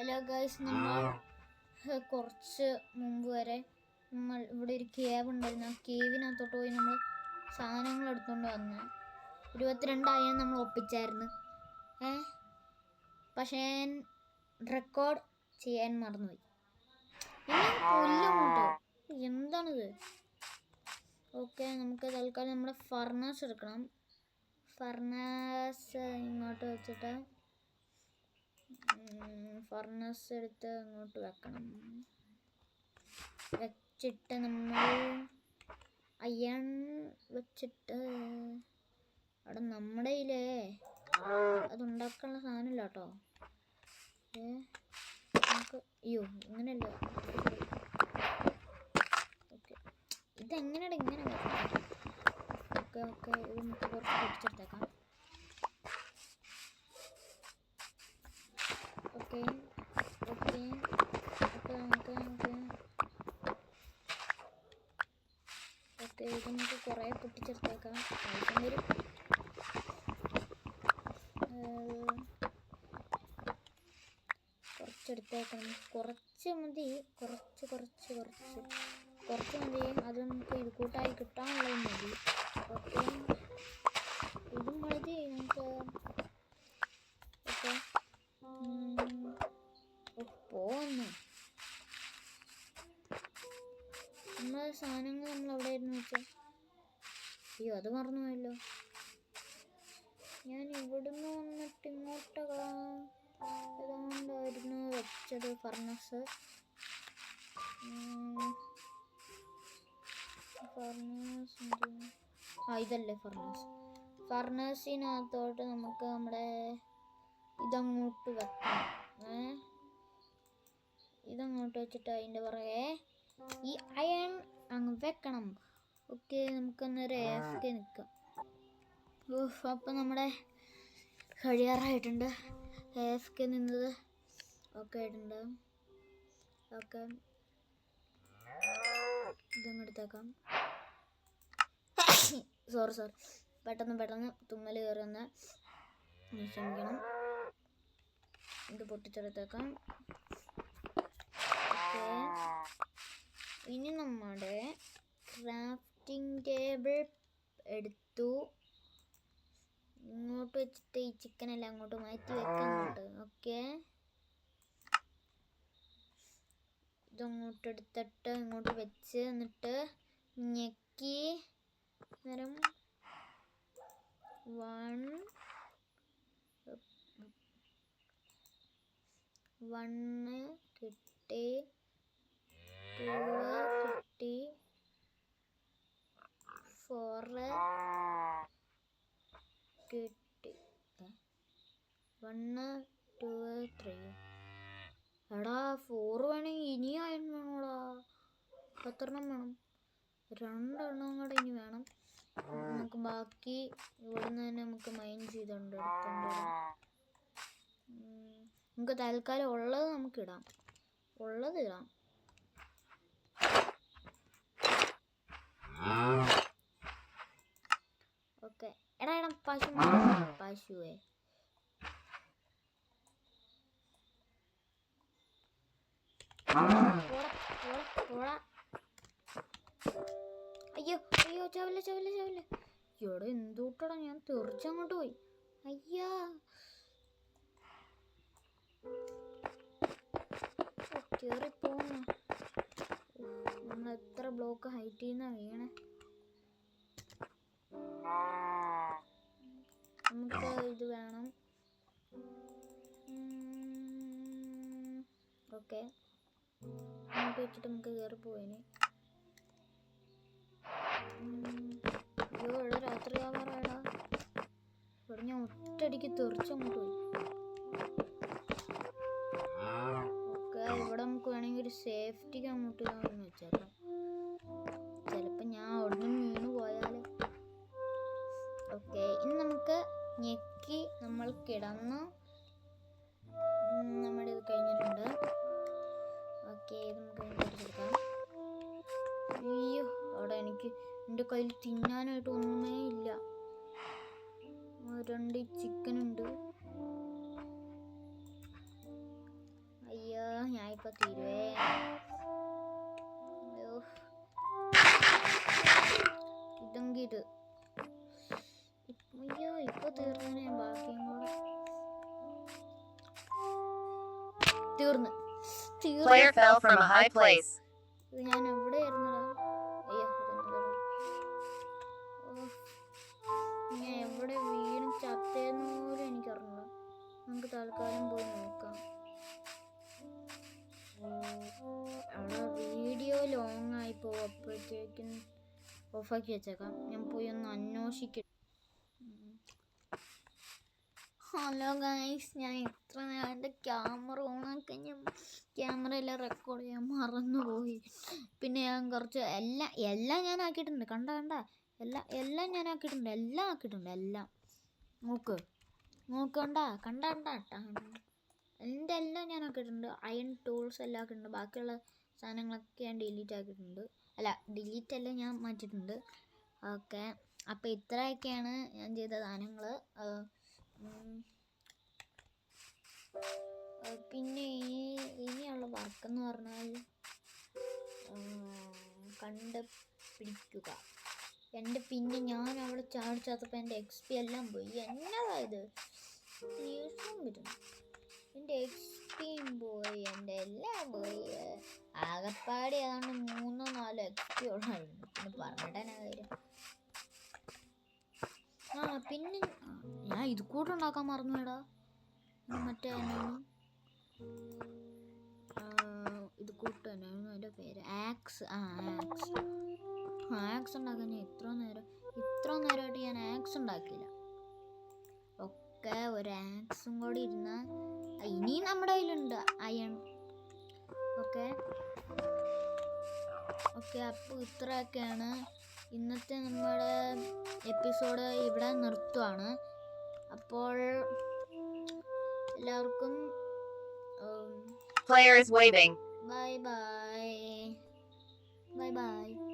Hello guys, നമ്മൾ കുറച്ച് മുമ്പ് വരെ നമ്മൾ ഇവിടെ ഒരു കേവ് ഉണ്ടായിരുന്നു. ആ കേവിനകത്തോട്ട് പോയി നമ്മൾ സാധനങ്ങൾ എടുത്തുകൊണ്ട് വന്ന് 22,000 നമ്മൾ ഒപ്പിച്ചായിരുന്നു. പക്ഷേ റെക്കോർഡ് ചെയ്യാൻ മറന്നുപോയി. എന്താണിത്? ഓക്കെ, നമുക്ക് തൽക്കാലം നമ്മുടെ ഫർണാസ് എടുക്കണം. ഫർണാസ് ഇങ്ങോട്ട് വെച്ചിട്ട് ഫർണസ് എടുത്ത് അങ്ങോട്ട് വെക്കണം. വെച്ചിട്ട് നമ്മൾ അയൺ വെച്ചിട്ട് അവിടെ നമ്മുടെ കയ്യിലേ അതുണ്ടാക്കാനുള്ള സാധനമില്ല കേട്ടോ. നമുക്ക് ഇങ്ങനെയല്ല. ഓക്കെ, ഇതെങ്ങനെയാണ് ഇങ്ങനെ വരുന്നത്? ഓക്കെ ഓക്കെ, ഇത് നമുക്ക് കുറച്ച് പിടിച്ചെടുത്തേക്കാം. Okay okay okay okay okay okay, ഇത് നമുക്ക് കുറേ പൊട്ടിച്ചെടുത്തേക്കാം. ആവശ്യം വരും. കുറച്ചെടുത്തേക്കണം. കുറച്ച് മതി, കുറച്ച് കുറച്ച് കുറച്ച് കുറച്ച് മതി. അത് നമുക്ക് ഇത് കൂട്ടായി കിട്ടാനുള്ളത് മതി. ഓക്കെ, ഇതും മതി നമുക്ക്. ഓക്കെ, പോന്നു നമ്മളെ സാധനങ്ങൾ നമ്മൾ എവിടെ ആയിരുന്നു വെച്ചാൽ? അത് മറന്നുപോയല്ലോ. ഞാൻ ഇവിടുന്ന് വന്നിട്ട് ഇങ്ങോട്ട് ഏതാണ്ടായിരുന്നു വെച്ചത്. ഫർണസ് ഇതല്ലേ ഫർണസ്. ഫർണസിനകത്തോട്ട് നമുക്ക് നമ്മുടെ ഇതങ്ങോട്ട് വെക്കണം. ഇതങ്ങോട്ട് വെച്ചിട്ട് അതിൻ്റെ പുറകെ ഈ അയൺ അങ്ങ് വെക്കണം. ഓക്കെ, നമുക്കൊന്നൊരു AFK നിൽക്കാം. അപ്പം നമ്മുടെ കഴിയാറായിട്ടുണ്ട്. AFK നിന്നത് ഓക്കെ ആയിട്ടുണ്ട്. ഓക്കെ, ഇതങ്ങെടുത്തേക്കാം. സോറി, പെട്ടെന്ന് തുമ്മൽ കയറി വന്ന് ക്ഷമിക്കണം. ഇത് പൊട്ടിച്ചെടുത്തേക്കാം. ഓക്കെ, ഇനി നമ്മുടെ ക്രാഫ്റ്റിംഗ് ടേബിൾ എടുത്തു. ഇങ്ങോട്ട് വെച്ചിട്ട് ഈ ചിക്കനെല്ലാം അങ്ങോട്ട് മാറ്റി വെക്കാം. ഓക്കെ, ഇതങ്ങോട്ട് എടുത്തിട്ട് ഇങ്ങോട്ട് വെച്ച് എന്നിട്ട് ഞെക്കി നേരം 1 കിട്ടി, 2 കിട്ടി, 4 കിട്ടി. 1 2 3. എടാ 4 വേണമെങ്കിൽ ഇനിയും വേണോടാ. എത്രണ്ണം വേണം? 2 എണ്ണം കൂടെ ഇനി വേണം. നമുക്ക് ബാക്കി ഇവിടുന്ന് തന്നെ നമുക്ക് മൈൻ ചെയ്തുകൊണ്ട് നമുക്ക് തൽക്കാലം ഉള്ളത് നമുക്കിടാം. ഇടാം. ഓക്കെ, എടാ പശുവേ അയ്യോ ചവല്ല. ഇവിടെ എന്തൂട്ടടാ, ഞാൻ തെറിച്ചങ്ങോട്ട് പോയി. അയ്യാ, കേറിപ്പോന്നു. നമ്മൾ എത്ര ബ്ലോക്ക് ഹൈറ്റ് ചെയ്യുന്ന വീണേ. നമുക്ക് ഇത് വേണം. ഓക്കെ, അങ്ങോട്ട് വെച്ചിട്ട് നമുക്ക് കയറിപ്പോയിന്. ഇവിടെ രാത്രി ആവാറായടാ. ഇവിടെ ഞാൻ ഒറ്റയടിക്ക് തെറിച്ചങ്ങോട്ട് പോയി. ഓക്കെ, ഇവിടെ നമുക്ക് വേണമെങ്കിൽ ഒരു സേഫ്റ്റിക്ക് അങ്ങോട്ട് ഇതാണെന്ന് വെച്ചേക്കാം. ചിലപ്പോൾ ഞാൻ അവിടെ നിന്ന് വീണ് പോയാലോ. ഓക്കെ, ഇനി നമുക്ക് ഞെക്കി നമ്മൾ കിടന്നു. നമ്മുടെ ഇത് കഴിഞ്ഞിട്ടുണ്ട്. ഓക്കെ, ഇത് നമുക്ക് എടുക്കാം. അയ്യോ, അവിടെ എൻ്റെ കയ്യിൽ തിന്നാനായിട്ട് ഒന്നുമേ ഇല്ല. 2 ചിക്കൻ ഉണ്ട്. ഞാൻ ഇപ്പൊ തീരുവേ. ഇതെങ്കിൽ ഇത് അയ്യോ ഇപ്പൊ തീർന്നേ. ബാക്കിയും കൂടെ തീർന്ന് ഇത് ഞാൻ എവിടെയായിരുന്നടാ? അയ്യോ ഞാൻ എവിടെ വീണ് ചത്തേന്ന് പോലും എനിക്കറിഞ്ഞൂടാ. നമുക്ക് തൽക്കാലം പോയി നോക്കാം. അവിടെ വീഡിയോ ലോങ് ആയി പോകും. അപ്പോഴത്തേക്കും ഓഫാക്കി വെച്ചേക്കാം. ഞാൻ പോയി ഒന്ന് അന്വേഷിക്കും. ഹലോ ഗൈസ്, ഞാൻ എത്ര നേരം എൻ്റെ ക്യാമറ ഓണാക്കാൻ ക്യാമറയെല്ലാം റെക്കോർഡ് ചെയ്യാൻ മറന്നുപോയി. പിന്നെ ഞാൻ കുറച്ച് എല്ലാം ഞാൻ ആക്കിയിട്ടുണ്ട്. കണ്ട എല്ലാം ഞാൻ ആക്കിയിട്ടുണ്ട്. എല്ലാം നോക്കണ്ട എൻ്റെ എല്ലാം ഞാൻ ആക്കിയിട്ടുണ്ട്. അയൺ ടൂൾസ് എല്ലാം ആക്കിയിട്ടുണ്ട്. ബാക്കിയുള്ള സാധനങ്ങളൊക്കെ ഞാൻ ഡിലീറ്റ് ആക്കിയിട്ടുണ്ട്. ഡിലീറ്റ് എല്ലാം ഞാൻ മാറ്റിയിട്ടുണ്ട്. ഓക്കെ, അപ്പോൾ ഇത്രയൊക്കെയാണ് ഞാൻ ചെയ്ത സാധനങ്ങൾ. പിന്നെ ഇനിയുള്ള വർക്കെന്ന് പറഞ്ഞാൽ കണ്ടുപിടിക്കുക. പിന്നെ ഞാൻ അവിടെ ചാടിച്ചപ്പോൾ എൻ്റെ XP എല്ലാം പോയി. എന്നതായത് പറ്റും. എൻ്റെ XPയും പോയി, എൻ്റെ എല്ലാം പോയി. ആകപ്പാടി ഏതാണ്ട് 3-4 XP ഉള്ളായിരുന്നു. പിന്നെ പറഞ്ഞിട്ടാ കാര്യം. പിന്നെ ഞാൻ ഇത് കൂടെ ഉണ്ടാക്കാൻ മറന്നുവേടാ. മറ്റേ ഇത് കൂട്ട് തന്നെയായിരുന്നു അതിൻ്റെ പേര്. ആക്സ് ഉണ്ടാക്കാൻ ഞാൻ ഇത്ര നേരമായിട്ട് ഞാൻ ആക്സ് ഉണ്ടാക്കിയില്ല. ഒക്കെ ഒരു ആക്സും കൂടി ഇരുന്നാൽ ഇനിയും നമ്മുടെ കയ്യിലുണ്ട് അയൺ. ഓക്കെ, അപ്പോൾ ഇത്രയൊക്കെയാണ് ഇന്നത്തെ നമ്മുടെ എപ്പിസോഡ്. ഇവിടെ നിർത്തുവാണ്. അപ്പോൾ എല്ലാവർക്കും ബൈ ബൈ.